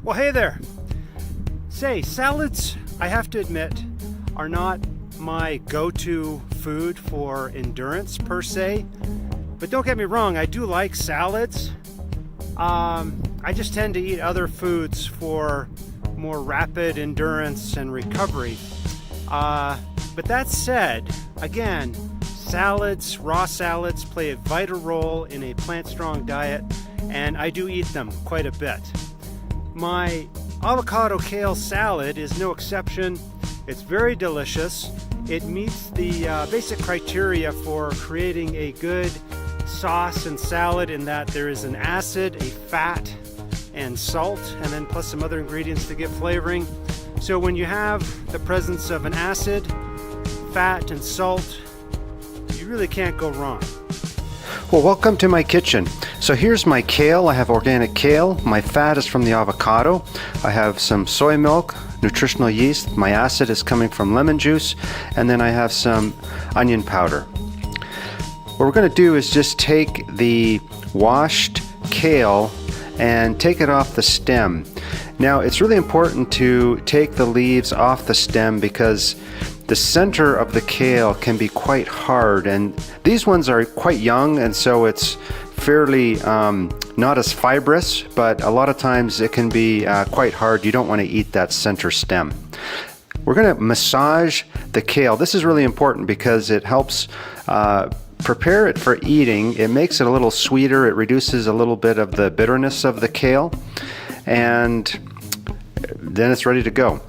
Well, hey there. Say, salads, I have to admit, are not my go-to food for endurance per se. But don't get me wrong, I do like salads. I just tend to eat other foods for more rapid endurance and recovery. But that said, again, salads, raw salads play a vital role in a plant-strong diet, and I do eat them quite a bit. My avocado kale salad is no exception. It's very delicious. It meets the basic criteria for creating a good sauce and salad in that there is an acid, a fat, and salt, and then plus some other ingredients to give flavoring. So when you have the presence of an acid, fat, and salt, you really can't go wrong. Well, welcome to my kitchen. So here's my kale. I have organic kale. My fat is from the avocado. I have some soy milk, nutritional yeast. My acid is coming from lemon juice. And then I have some onion powder. What we're going to do is just take the washed kale and take it off the stem. Now, it's really important to take the leaves off the stem because the center of the kale can be quite hard, and these ones are quite young, and so it's fairly not as fibrous, but a lot of times it can be quite hard. You don't want to eat that center stem. We're going to massage the kale. This is really important because it helps prepare it for eating. It makes it a little sweeter. It reduces a little bit of the bitterness of the kale, and then it's ready to go.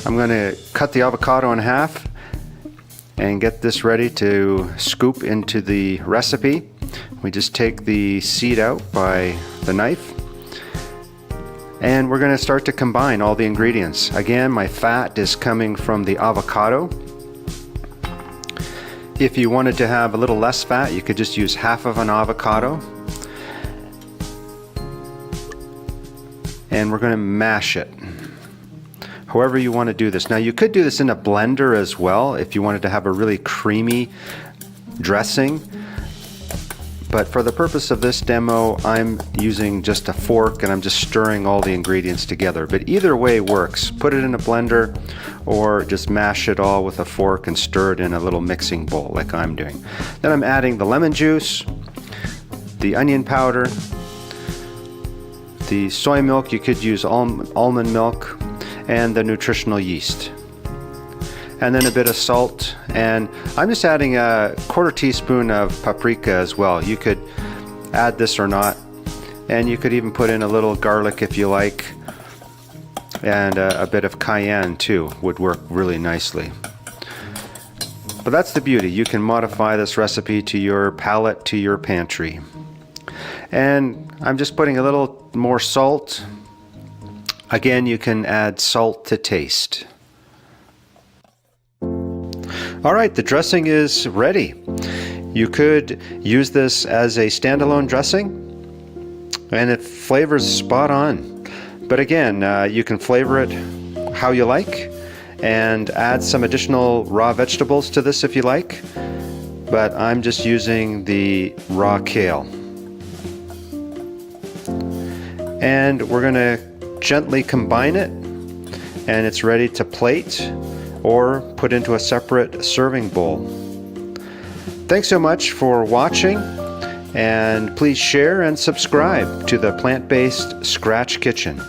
I'm going to cut the avocado in half and get this ready to scoop into the recipe. We just take the seed out by the knife, and we're going to start to combine all the ingredients. Again, my fat is coming from the avocado. If you wanted to have a little less fat, you could just use half of an avocado. And we're going to mash it. However you want to do this. Now, you could do this in a blender as well if you wanted to have a really creamy dressing. But for the purpose of this demo, I'm using just a fork and I'm just stirring all the ingredients together. But either way works. Put it in a blender or just mash it all with a fork and stir it in a little mixing bowl like I'm doing. Then I'm adding the lemon juice, the onion powder, the soy milk. You could use almond milk, and the nutritional yeast, and then a bit of salt, and I'm just adding a quarter teaspoon of paprika as well. You could add this or not, and you could even put in a little garlic if you like, and a bit of cayenne too would work really nicely. But that's the beauty. You can modify this recipe to your palate, to your pantry. And I'm just putting a little more salt. Again, you can add salt to taste. All right, the dressing is ready. You could use this as a standalone dressing, and it flavors spot on. But again, you can flavor it how you like and add some additional raw vegetables to this if you like. But I'm just using the raw kale. And we're going to gently combine it, and it's ready to plate or put into a separate serving bowl. Thanks so much for watching, and please share and subscribe to the Plant-Based Scratch Kitchen.